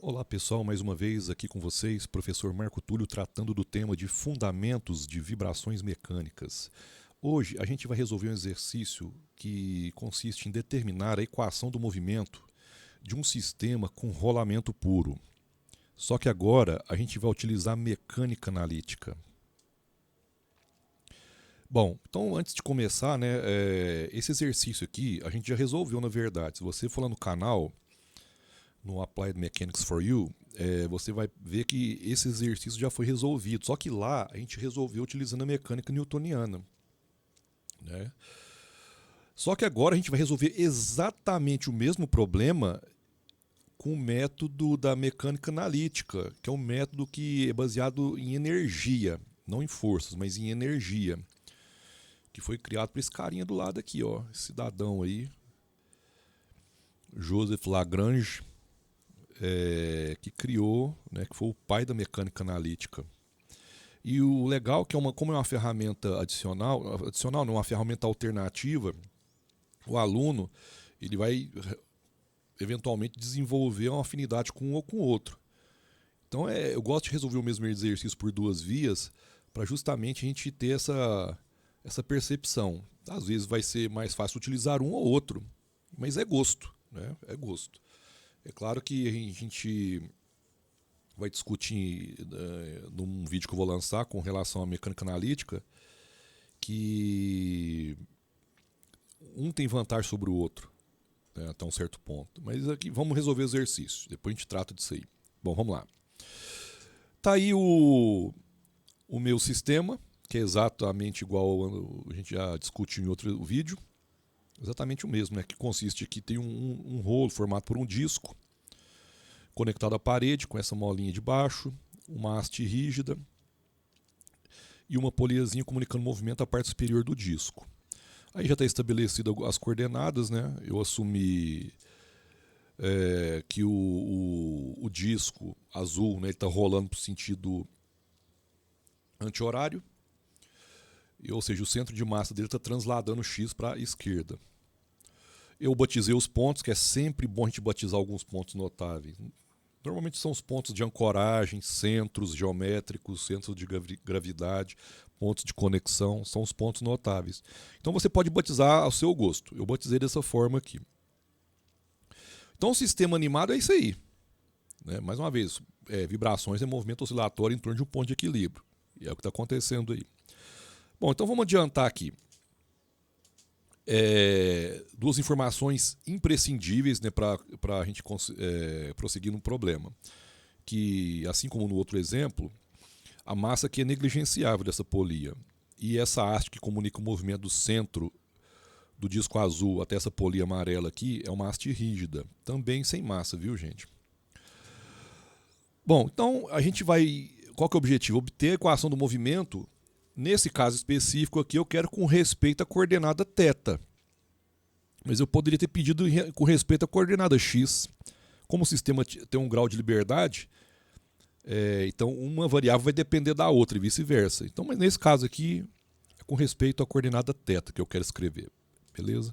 Olá pessoal, mais uma vez aqui com vocês, professor Marco Túlio, tratando do tema de fundamentos de vibrações mecânicas. Hoje a gente vai resolver um exercício que consiste em determinar a equação do movimento de um sistema com rolamento puro. Só que agora a gente vai utilizar mecânica analítica. Bom, então antes de começar, né, esse exercício aqui a gente já resolveu na verdade. Se você for lá no canal, no Applied Mechanics for You, você vai ver que esse exercício já foi resolvido. Só que lá a gente resolveu utilizando a mecânica newtoniana. Né? Só que agora a gente vai resolver exatamente o mesmo problema com o método da mecânica analítica, que é um método que é baseado em energia, não em forças, mas em energia, que foi criado por esse carinha do lado aqui, ó, esse cidadão aí, Joseph Lagrange, que criou, né, que foi o pai da mecânica analítica. E o legal é que como é uma ferramenta adicional não, uma ferramenta alternativa, o aluno ele vai eventualmente desenvolver uma afinidade com um ou com o outro. Então eu gosto de resolver o mesmo exercício por duas vias para justamente a gente ter essa percepção. Às vezes vai ser mais fácil utilizar um ou outro, mas é gosto, né? É gosto. É claro que a gente vai discutir num vídeo que eu vou lançar com relação à mecânica analítica que um tem vantagem sobre o outro, né, até um certo ponto. Mas aqui vamos resolver o exercício, depois a gente trata disso aí. Bom, vamos lá. Tá aí o meu sistema, que é exatamente igual a gente já discutiu em outro vídeo. Exatamente o mesmo, né? Que consiste aqui, tem um rolo formado por um disco conectado à parede com essa molinha de baixo, uma haste rígida e uma poliazinha comunicando o movimento à parte superior do disco. Aí já está estabelecida as coordenadas, né? Eu assumi que o disco azul, né, está rolando para o sentido anti-horário, ou seja, o centro de massa dele está transladando x para a esquerda. Eu batizei os pontos, que é sempre bom a gente batizar alguns pontos notáveis. Normalmente são os pontos de ancoragem, centros geométricos, centros de gravidade, pontos de conexão, são os pontos notáveis. Então você pode batizar ao seu gosto. Eu batizei dessa forma aqui. Então o sistema animado é isso aí. Né? Mais uma vez, vibrações é movimento oscilatório em torno de um ponto de equilíbrio. E é o que está acontecendo aí. Bom, então vamos adiantar aqui. Duas informações imprescindíveis, né, para a gente prosseguir no problema. Que, assim como no outro exemplo, a massa aqui é negligenciável dessa polia. E essa haste que comunica o movimento do centro do disco azul até essa polia amarela aqui é uma haste rígida, também sem massa, viu, gente? Bom, então a gente vai. Qual que é o objetivo? Obter a equação do movimento. Nesse caso específico aqui, eu quero com respeito à coordenada θ. Mas eu poderia ter pedido com respeito à coordenada x. Como o sistema tem um grau de liberdade, então uma variável vai depender da outra e vice-versa. Então, mas nesse caso aqui, é com respeito à coordenada θ que eu quero escrever. Beleza?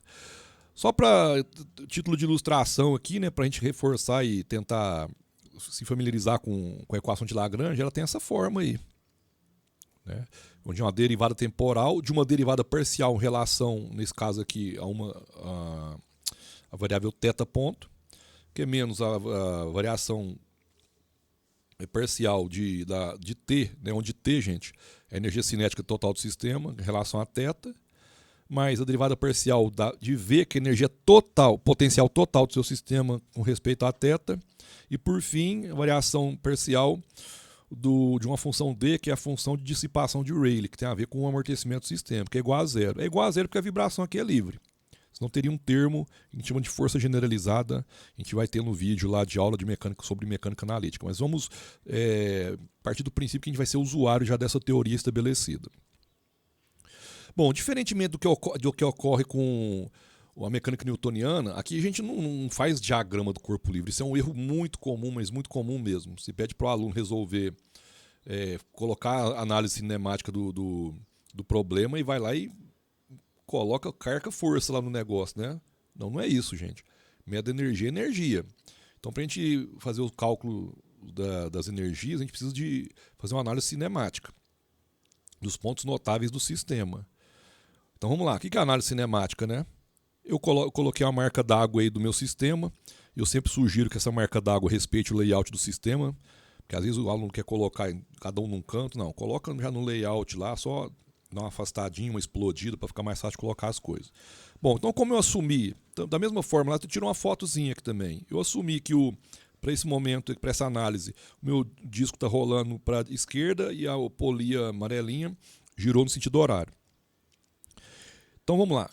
Só para título de ilustração aqui, né, para a gente reforçar e tentar se familiarizar com a equação de Lagrange, ela tem essa forma aí. Né? Onde uma derivada temporal de uma derivada parcial em relação, nesse caso aqui, a variável θ ponto, que é menos a variação parcial de t, né, onde t, gente, é a energia cinética total do sistema em relação a θ, mais a derivada parcial de v, que é a energia total, potencial total do seu sistema com respeito a θ, e por fim, a variação parcial de uma função d, que é a função de dissipação de Rayleigh, que tem a ver com o amortecimento do sistema, que é igual a zero. É igual a zero porque a vibração aqui é livre. Senão teria um termo que a gente chama de força generalizada, a gente vai ter no vídeo lá de aula de mecânica sobre mecânica analítica. Mas vamos partir do princípio que a gente vai ser usuário já dessa teoria estabelecida. Bom, diferentemente do que ocorre com a mecânica newtoniana, aqui a gente não faz diagrama do corpo livre. Isso é um erro muito comum, mas muito comum mesmo. Se pede para o aluno resolver, colocar a análise cinemática do problema e vai lá e carca força lá no negócio, né? Não é isso, gente. Meda energia é energia. Então, para a gente fazer o cálculo das energias, a gente precisa de fazer uma análise cinemática dos pontos notáveis do sistema. Então vamos lá, o que é a análise cinemática, né? Eu coloquei uma marca d'água aí do meu sistema. Eu sempre sugiro que essa marca d'água respeite o layout do sistema, porque às vezes o aluno quer colocar cada um num canto. Não, coloca já no layout lá, só dar uma afastadinha, uma explodida para ficar mais fácil de colocar as coisas. Bom, então como eu assumi, da mesma forma, lá eu tiro uma fotozinha aqui também. Eu assumi que para esse momento, para essa análise, o meu disco está rolando para a esquerda e a polia amarelinha girou no sentido horário. Então vamos lá.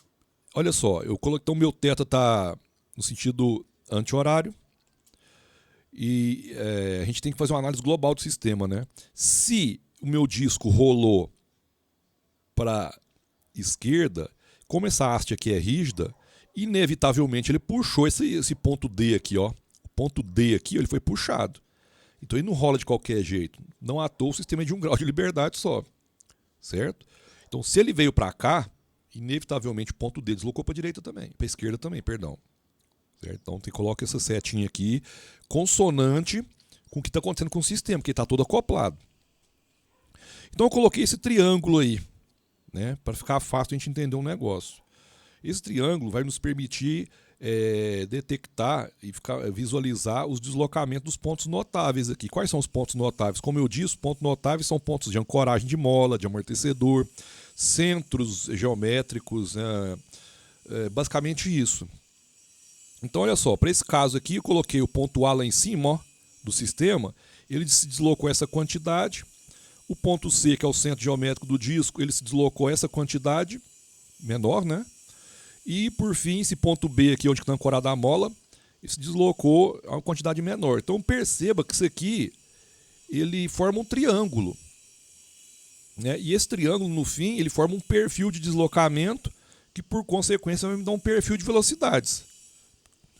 Olha só, eu coloquei, então meu θ está no sentido anti-horário e a gente tem que fazer uma análise global do sistema, né? Se o meu disco rolou para esquerda, como essa haste aqui é rígida, inevitavelmente ele puxou esse ponto D aqui, ó. O ponto D aqui, ele foi puxado. Então ele não rola de qualquer jeito. Não à toa o sistema é de 1 grau de liberdade só, certo? Então se ele veio para cá, inevitavelmente o ponto D deslocou para a direita também, para a esquerda também, perdão. Certo? Então você coloca essa setinha aqui, consonante com o que está acontecendo com o sistema, porque está todo acoplado. Então eu coloquei esse triângulo aí, né, para ficar fácil a gente entender um negócio. Esse triângulo vai nos permitir detectar e visualizar os deslocamentos dos pontos notáveis aqui. Quais são os pontos notáveis? Como eu disse, pontos notáveis são pontos de ancoragem de mola, de amortecedor, centros geométricos, basicamente isso. Então olha só, para esse caso aqui eu coloquei o ponto A lá em cima, ó, do sistema, ele se deslocou essa quantidade. O ponto C, que é o centro geométrico do disco, ele se deslocou essa quantidade menor, né? E por fim, esse ponto B aqui, onde está ancorada a mola, ele se deslocou a uma quantidade menor. Então perceba que isso aqui, ele forma um triângulo, né? E esse triângulo, no fim, ele forma um perfil de deslocamento que, por consequência, vai me dar um perfil de velocidades.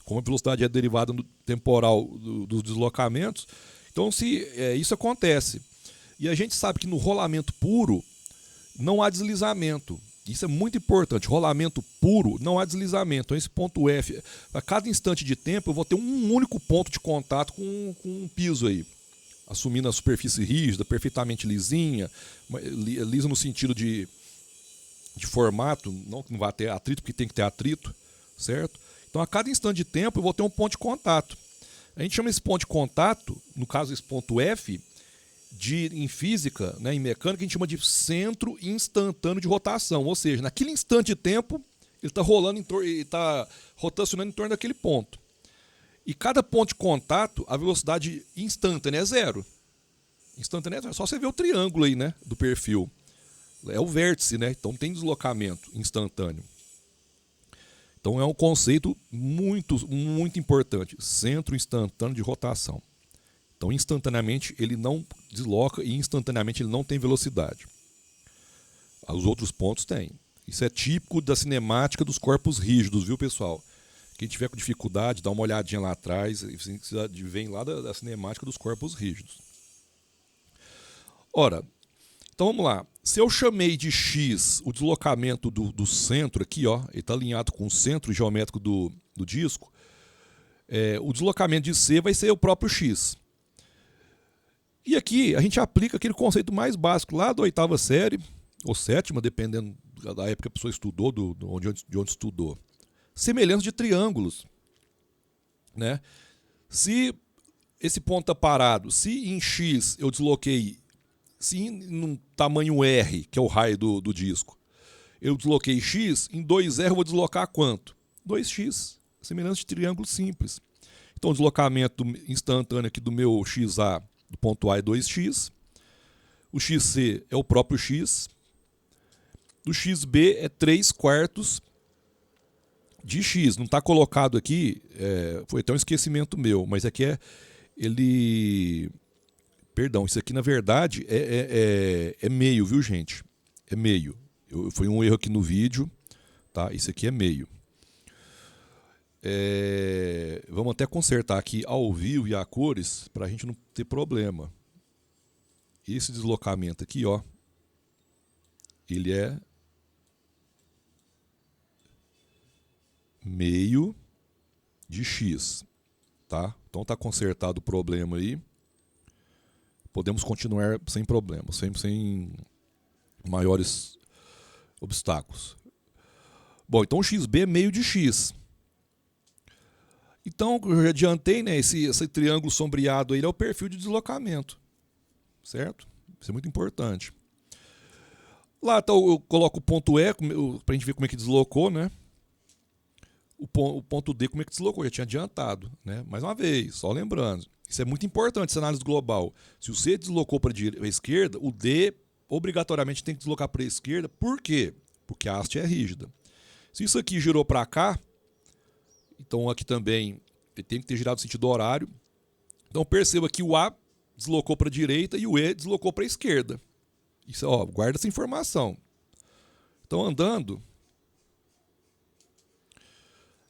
Como a velocidade é derivada do temporal dos deslocamentos, então se isso acontece. E a gente sabe que no rolamento puro não há deslizamento. Isso é muito importante. Rolamento puro, não há deslizamento. Então esse ponto F, a cada instante de tempo, eu vou ter um único ponto de contato com um piso aí. Assumindo a superfície rígida, perfeitamente lisinha, lisa no sentido de formato, não que não vai ter atrito, porque tem que ter atrito, certo? Então a cada instante de tempo eu vou ter um ponto de contato. A gente chama esse ponto de contato, no caso esse ponto F, em física, né, em mecânica, a gente chama de centro instantâneo de rotação. Ou seja, naquele instante de tempo, ele está rotacionando em torno daquele ponto. E cada ponto de contato, a velocidade instantânea é zero. Instantânea é só você ver o triângulo aí, né, do perfil. É o vértice, né? Então tem deslocamento instantâneo. Então é um conceito muito, muito importante. Centro instantâneo de rotação. Então, instantaneamente, ele não desloca e instantaneamente ele não tem velocidade. Os outros pontos têm. Isso é típico da cinemática dos corpos rígidos, viu, pessoal? Quem tiver com dificuldade, dá uma olhadinha lá atrás, vem lá da cinemática dos corpos rígidos. Ora, então vamos lá. Se eu chamei de X o deslocamento do centro aqui, ó, ele está alinhado com o centro geométrico do disco, o deslocamento de C vai ser o próprio X. E aqui a gente aplica aquele conceito mais básico lá da 8ª série, ou 7ª, dependendo da época que a pessoa estudou, de onde estudou. Semelhança de triângulos, né? Se esse ponto está parado, se em X eu desloquei, se num tamanho R, que é o raio do disco, eu desloquei X, em 2R eu vou deslocar quanto? 2x, semelhança de triângulo simples. Então o deslocamento instantâneo aqui do meu XA, do ponto A é 2x, o XC é o próprio x, o XB é 3/4 de x. Não está colocado aqui, foi até um esquecimento meu, mas aqui perdão, isso aqui na verdade é meio, viu, gente? É meio. Foi um erro aqui no vídeo, tá? Isso aqui é meio. Vamos até consertar aqui ao vivo e a cores para a gente não ter problema. Esse deslocamento aqui, ó, ele é meio de x, Tá? Então está consertado o problema aí. Podemos continuar sem problemas, sem maiores obstáculos. Bom, então o XB é meio de X. Então, eu já adiantei, né? Esse triângulo sombreado aí é o perfil de deslocamento. Certo? Isso é muito importante. Lá então, eu coloco o ponto E, para a gente ver como é que deslocou, né? O ponto D, como é que deslocou? Já tinha adiantado, né? Mais uma vez, só lembrando. Isso é muito importante, essa análise global. Se o C deslocou para a esquerda, o D obrigatoriamente tem que deslocar para a esquerda. Por quê? Porque a haste é rígida. Se isso aqui girou para cá, então aqui também ele tem que ter girado no sentido horário. Então perceba que o A deslocou para a direita e o E deslocou para a esquerda. Isso, ó, guarda essa informação. Então andando,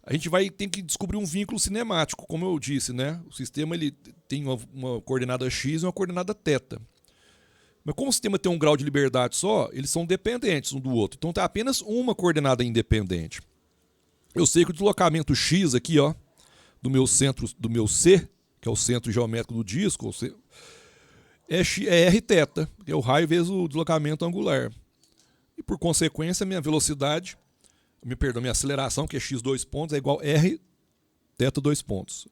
a gente vai ter que descobrir um vínculo cinemático, como eu disse, né? O sistema ele tem uma coordenada x e uma coordenada θ. Mas como o sistema tem um grau de liberdade só, eles são dependentes um do outro. Então tem apenas uma coordenada independente. Eu sei que o deslocamento x aqui, ó, do meu centro, do meu C, que é o centro geométrico do disco, é rθ, que é o raio vezes o deslocamento angular. E por consequência, minha velocidade, minha aceleração, que é x 2 pontos, é igual a r θ 2 pontos.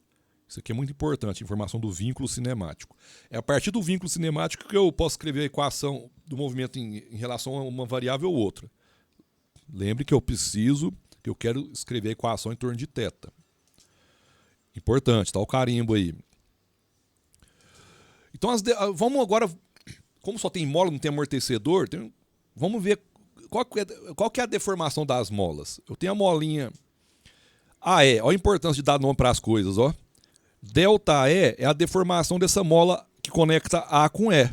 Isso aqui é muito importante, informação do vínculo cinemático. É a partir do vínculo cinemático que eu posso escrever a equação do movimento em relação a uma variável ou outra. Lembre que eu quero escrever a equação em torno de θ. Importante, tá o carimbo aí. Então, vamos agora, como só tem mola, não tem amortecedor, vamos ver qual que é a deformação das molas. Eu tenho a molinha AE, olha a importância de dar nome para as coisas, ó. ΔE é a deformação dessa mola que conecta A com E.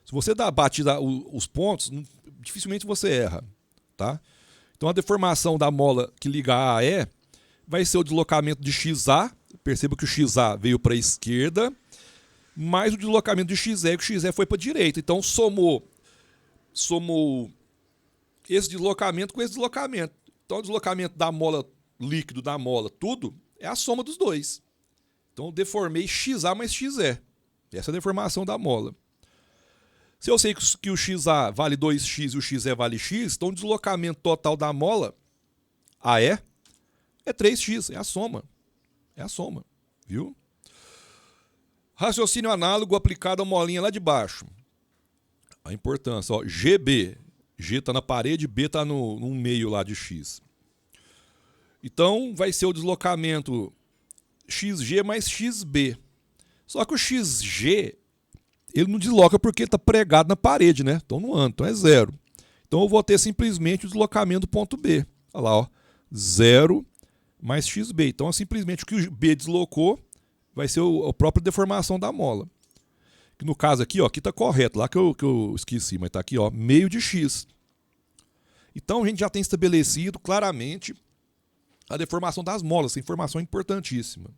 Se você bate os pontos, dificilmente você erra, tá? Então a deformação da mola que liga A a E vai ser o deslocamento de XA, perceba que o XA veio para a esquerda, mais o deslocamento de XE, que o XE foi para a direita. Então somou esse deslocamento com esse deslocamento. Então o deslocamento da mola líquido, da mola, tudo, é a soma dos dois. Então eu deformei XA mais XE. Essa é a deformação da mola. Se eu sei que o XA vale 2x e o XE vale x, então o deslocamento total da mola, AE, é 3x, é a soma. É a soma, viu? Raciocínio análogo aplicado à molinha lá de baixo. A importância, ó, GB. G está na parede, B está no meio lá de x. Então vai ser o deslocamento XG mais XB. Só que o XG, ele não desloca porque ele está pregado na parede, né? Então não anda, então é zero. Então eu vou ter simplesmente o deslocamento do ponto B. Olha lá, ó, 0 mais XB. Então simplesmente o que o B deslocou vai ser a própria deformação da mola. Que no caso aqui, ó, aqui está correto, lá que eu esqueci, mas está aqui, ó, meio de x. Então a gente já tem estabelecido claramente a deformação das molas. Essa informação é importantíssima.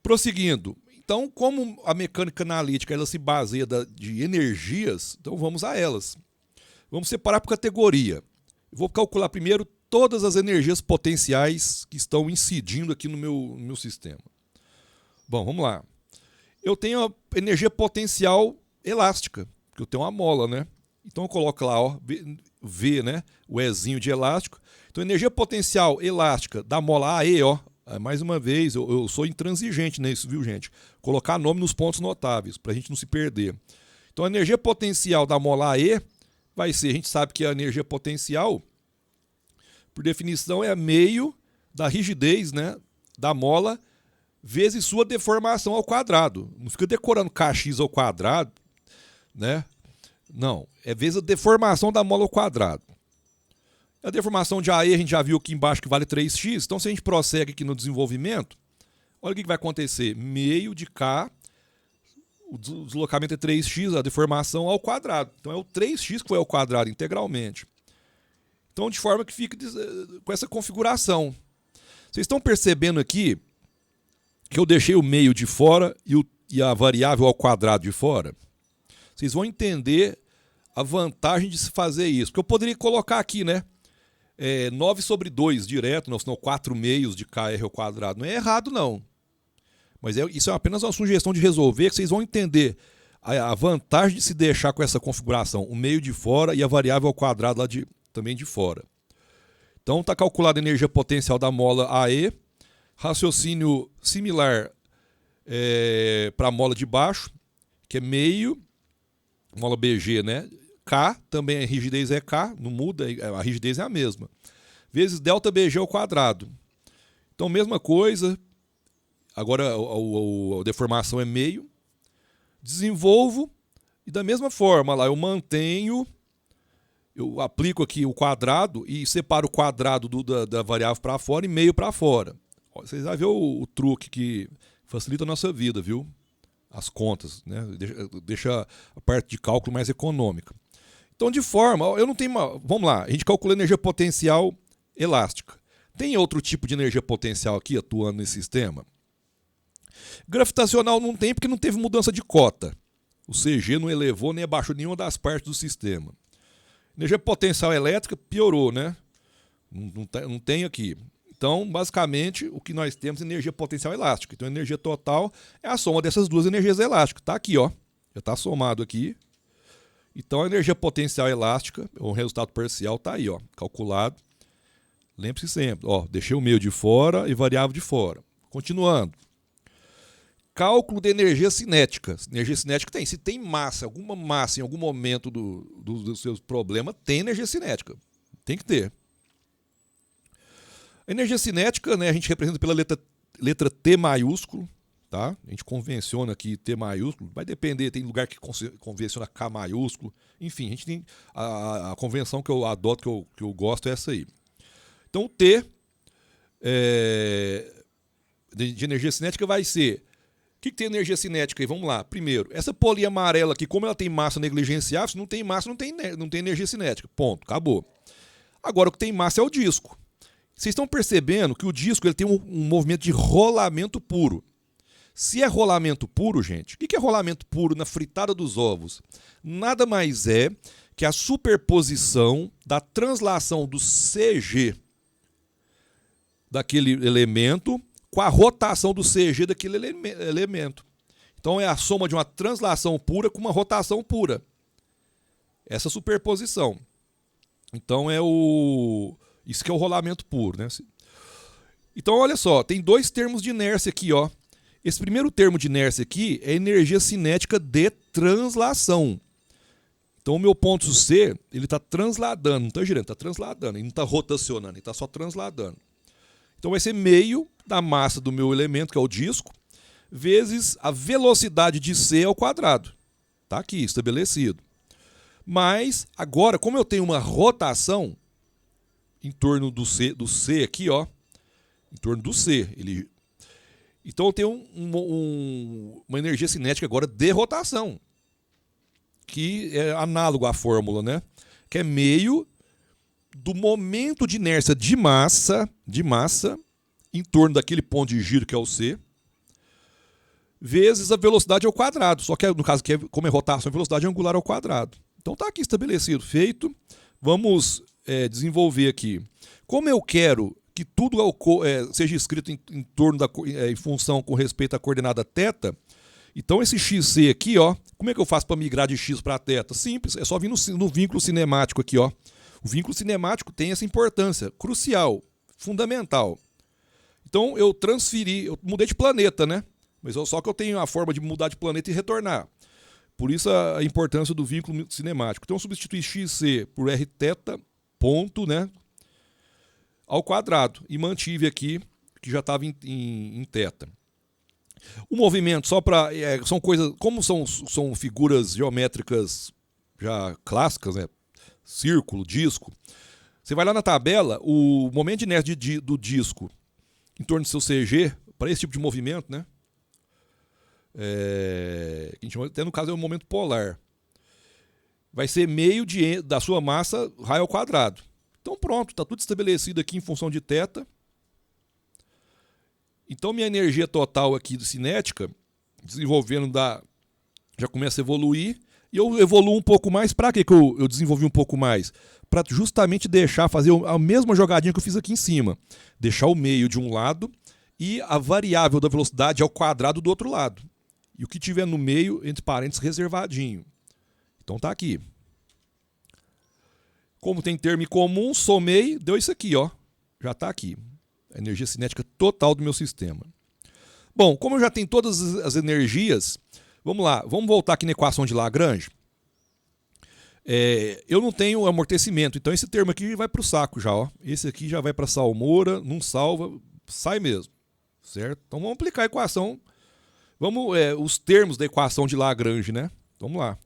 Prosseguindo. Então, como a mecânica analítica ela se baseia de energias, então vamos a elas. Vamos separar por categoria. Eu vou calcular primeiro todas as energias potenciais que estão incidindo aqui no meu sistema. Bom, vamos lá. Eu tenho a energia potencial elástica, porque eu tenho uma mola, né? Então eu coloco lá, ó, V, né? O Ezinho de elástico. Então, energia potencial elástica da mola AE, ó. Mais uma vez, eu sou intransigente nisso, viu, gente? Colocar nome nos pontos notáveis, para a gente não se perder. Então, a energia potencial da mola AE vai ser, a gente sabe que a energia potencial, por definição, é meio da rigidez, né, da mola vezes sua deformação ao quadrado. Não fica decorando kx ao quadrado, né? Não, é vezes a deformação da mola ao quadrado. A deformação de AE a gente já viu aqui embaixo que vale 3x. Então, se a gente prossegue aqui no desenvolvimento, olha o que vai acontecer. Meio de K, o deslocamento é 3x, a deformação ao quadrado. Então, é o 3x que foi ao quadrado integralmente. Então, de forma que fica com essa configuração. Vocês estão percebendo aqui que eu deixei o meio de fora e a variável ao quadrado de fora? Vocês vão entender a vantagem de se fazer isso. Porque eu poderia colocar aqui, né? 9/2 direto, não, senão 4 meios de kr ao quadrado. Não é errado, não. Mas isso é apenas uma sugestão de resolver, que vocês vão entender a vantagem de se deixar com essa configuração, o meio de fora e a variável ao quadrado lá também de fora. Então está calculada a energia potencial da mola AE, raciocínio similar para a mola de baixo, que é meio, mola BG, né? K, também a rigidez é K, não muda, a rigidez é a mesma. Vezes delta BG ao quadrado. Então, mesma coisa, agora a deformação é meio. Desenvolvo e da mesma forma, lá eu mantenho, eu aplico aqui o quadrado e separo o quadrado da variável para fora e meio para fora. Vocês vão ver o truque que facilita a nossa vida, viu? As contas, né? Deixa a parte de cálculo mais econômica. Então, de forma, eu não tenho uma... Vamos lá, a gente calcula energia potencial elástica. Tem outro tipo de energia potencial aqui atuando nesse sistema? Gravitacional não tem porque não teve mudança de cota. O CG não elevou nem abaixou nenhuma das partes do sistema. Energia potencial elétrica piorou, né? Não tem aqui. Então, basicamente, o que nós temos é energia potencial elástica. Então, a energia total é a soma dessas duas energias elásticas. Está aqui, ó. Já está somado aqui. Então, a energia potencial elástica, o resultado parcial está aí, ó, calculado. Lembre-se sempre, ó, deixei o meio de fora e variável de fora. Continuando. Cálculo de energia cinética. Energia cinética tem. Se tem massa, alguma massa em algum momento dos seus problemas, tem energia cinética. Tem que ter. A energia cinética, né, a gente representa pela letra T maiúsculo. Tá? A gente convenciona aqui T maiúsculo, vai depender, tem lugar que convenciona K maiúsculo, enfim, a gente tem a convenção que eu adoto, que eu gosto é essa aí. Então, T de energia cinética vai ser, o que tem energia cinética aí? Vamos lá, primeiro, essa polinha amarela aqui, como ela tem massa negligenciável, se não tem massa, não tem energia cinética, ponto, acabou. Agora, o que tem massa é o disco. Vocês estão percebendo que o disco ele tem um movimento de rolamento puro. Se é rolamento puro, gente, o que é rolamento puro na fritada dos ovos? Nada mais é que a superposição da translação do CG daquele elemento com a rotação do CG daquele elemento. Então é a soma de uma translação pura com uma rotação pura. Essa superposição. Então isso que é o rolamento puro, né? Então olha só, tem dois termos de inércia aqui, ó. Esse primeiro termo de inércia aqui é energia cinética de translação. Então o meu ponto C, ele está transladando, não está girando, está transladando, ele não está rotacionando, ele está só transladando. Então vai ser meio da massa do meu elemento, que é o disco, vezes a velocidade de C ao quadrado. Está aqui, estabelecido. Mas, agora, como eu tenho uma rotação em torno do C aqui, ó, em torno do C, então eu tenho uma energia cinética agora de rotação, que é análogo à fórmula, né? Que é meio do momento de inércia de massa em torno daquele ponto de giro que é o C, vezes a velocidade ao quadrado. Só que no caso, como é rotação, a velocidade angular ao quadrado. Então está aqui estabelecido, feito. Vamos desenvolver aqui. Como eu quero que tudo seja escrito em torno em função com respeito à coordenada θ, então esse xc aqui, ó, como é que eu faço para migrar de x para θ? Simples, é só vir no vínculo cinemático aqui, ó. O vínculo cinemático tem essa importância crucial, fundamental. Então eu mudei de planeta, né? Mas só que eu tenho a forma de mudar de planeta e retornar. Por isso a importância do vínculo cinemático. Então eu substituí xc por rθ, ponto, né? Ao quadrado e mantive aqui que já estava em θ. O movimento só para são coisas, como são figuras geométricas já clássicas, né? Círculo, disco. Você vai lá na tabela, o momento de inércia do disco em torno do seu CG para esse tipo de movimento, né? Que a gente chama, até no caso é o momento polar. Vai ser meio da sua massa raio ao quadrado. Então pronto, está tudo estabelecido aqui em função de θ. Então minha energia total aqui de cinética, desenvolvendo já começa a evoluir, E eu evoluo um pouco mais. Para que eu desenvolvi um pouco mais? Para justamente fazer a mesma jogadinha que eu fiz aqui em cima. Deixar o meio de um lado e a variável da velocidade ao quadrado do outro lado. E o que tiver no meio, entre parênteses, reservadinho. Então tá aqui. Como tem termo em comum, somei, deu isso aqui, ó. Já tá aqui. A energia cinética total do meu sistema. Bom, como eu já tenho todas as energias, vamos lá, vamos voltar aqui na equação de Lagrange. Eu não tenho amortecimento, então esse termo aqui vai para o saco já, ó. Esse aqui já vai para a salmoura, não salva, sai mesmo, certo? Então vamos aplicar a equação, os termos da equação de Lagrange, né? Vamos lá.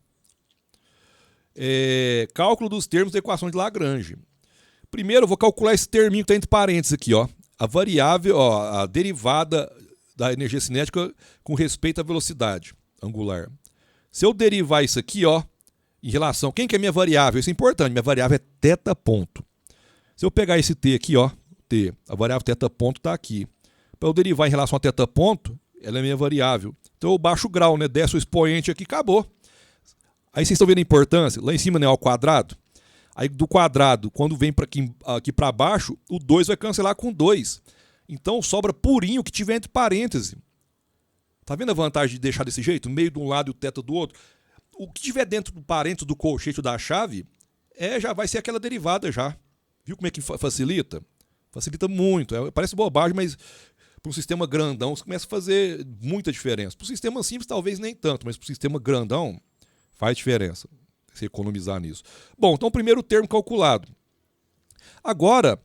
Cálculo dos termos da equação de Lagrange. Primeiro eu vou calcular esse terminho que está entre parênteses aqui, ó. A variável, ó, a derivada da energia cinética com respeito à velocidade angular. Se eu derivar isso aqui, ó, em relação... Quem que é minha variável? Isso é importante. Minha variável é θ ponto. Se eu pegar esse t aqui, ó, t, a variável θ ponto está aqui. Para eu derivar em relação a θ ponto, ela é minha variável. Então eu baixo o grau, né? Desço o expoente aqui, acabou. Aí vocês estão vendo a importância? Lá em cima, né, ao quadrado. Aí do quadrado, quando vem aqui para baixo, o 2 vai cancelar com 2. Então sobra purinho o que tiver entre parênteses. Tá vendo a vantagem de deixar desse jeito? Meio de um lado e o θ do outro? O que tiver dentro do parênteses do colchete da chave, já vai ser aquela derivada já. Viu como é que facilita? Facilita muito. Parece bobagem, mas para um sistema grandão isso começa a fazer muita diferença. Para um sistema simples talvez nem tanto, mas para um sistema grandão faz diferença. Se economizar nisso. Bom, então primeiro termo calculado. Agora,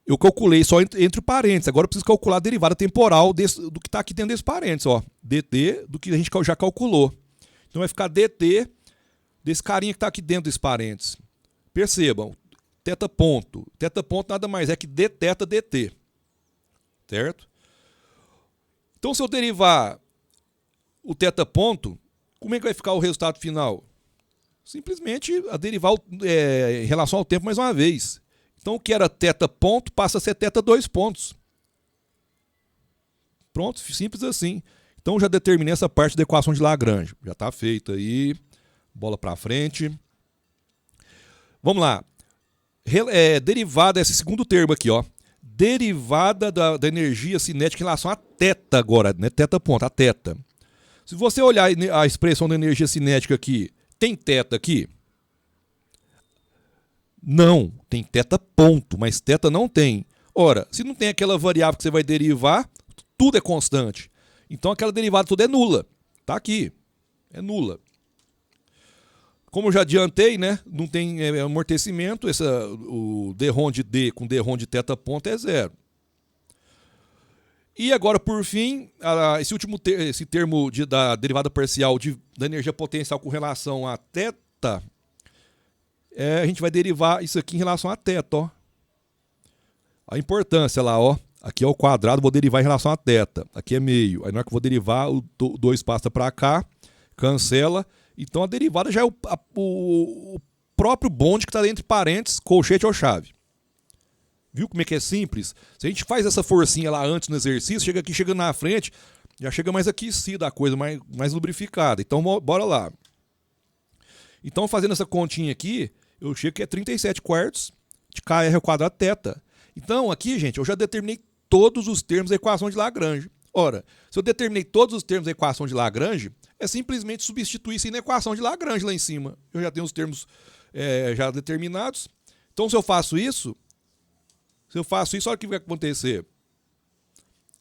eu calculei só entre parênteses. Agora eu preciso calcular a derivada temporal do que está aqui dentro desse parênteses. Ó. dt do que a gente já calculou. Então vai ficar dt desse carinha que está aqui dentro desse parênteses. Percebam, θ ponto. Θ ponto nada mais é que dθ dt. Certo? Então se eu derivar o θ ponto, como é que vai ficar o resultado final? Simplesmente a derivar em relação ao tempo mais uma vez. Então o que era θ ponto passa a ser θ 2 pontos. Pronto, simples assim. Então já determinei essa parte da equação de Lagrange. Já está feita aí. Bola para frente. Vamos lá. Derivada, esse segundo termo aqui, ó. Derivada da energia cinética em relação a θ agora, né? θ ponto, a θ. Se você olhar a expressão da energia cinética aqui, tem θ aqui? Não, tem θ ponto, mas θ não tem. Ora, se não tem aquela variável que você vai derivar, tudo é constante. Então aquela derivada toda é nula. Está aqui, é nula. Como eu já adiantei, né, não tem amortecimento, o dρ de d com dρ de θ ponto é zero. E agora, por fim, esse termo da derivada parcial da energia potencial com relação a θ, a gente vai derivar isso aqui em relação a θ. Ó. A importância lá, ó. Aqui é o quadrado, vou derivar em relação a θ. Aqui é meio. Aí na hora que eu vou derivar, o 2 passa para cá, cancela. Então a derivada já é o próprio bonde que está entre parênteses, colchete ou chave. Viu como é que é simples? Se a gente faz essa forcinha lá antes no exercício, chega na frente, já chega mais aquecida a coisa, mais lubrificada. Então bora lá. Então fazendo essa continha aqui, eu chego que é 37 quartos de kr ao quadrado θ. Então aqui, gente, eu já determinei todos os termos da equação de Lagrange. Ora, se eu determinei todos os termos da equação de Lagrange, é simplesmente substituir isso na equação de Lagrange lá em cima. Eu já tenho os termos já determinados. Então se eu faço isso, olha o que vai acontecer.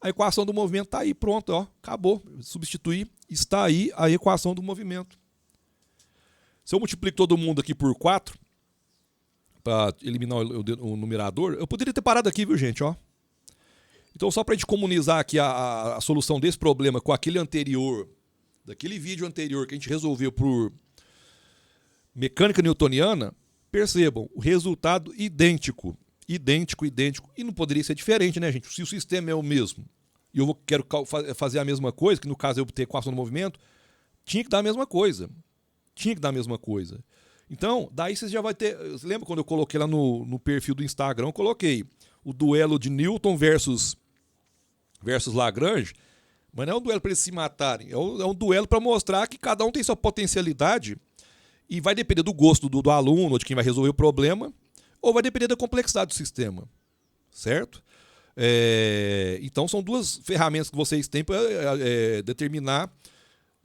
A equação do movimento está aí, pronto, ó, acabou. Substituir, está aí a equação do movimento. Se eu multiplico todo mundo aqui por 4, para eliminar o numerador, eu poderia ter parado aqui, viu, gente? Ó. Então, só para a gente comunizar aqui a solução desse problema com aquele anterior, daquele vídeo anterior que a gente resolveu por mecânica newtoniana, percebam, o resultado idêntico. Idêntico. E não poderia ser diferente, né, gente? Se o sistema é o mesmo e eu quero fazer a mesma coisa, que no caso eu ter equação do movimento, tinha que dar a mesma coisa. Então, daí você já vai ter... Lembra quando eu coloquei lá no perfil do Instagram, eu coloquei o duelo de Newton versus Lagrange, mas não é um duelo para eles se matarem, é um duelo para mostrar que cada um tem sua potencialidade E vai depender do gosto do aluno, ou de quem vai resolver o problema, ou vai depender da complexidade do sistema, certo? Então são duas ferramentas que vocês têm para determinar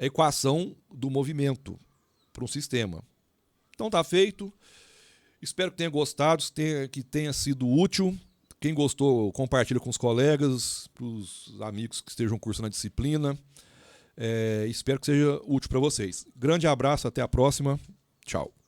a equação do movimento para um sistema. Então tá feito. Espero que tenha gostado, que tenha sido útil. Quem gostou, compartilha com os colegas, para os amigos que estejam cursando a disciplina. Espero que seja útil para vocês. Grande abraço, até a próxima. Tchau.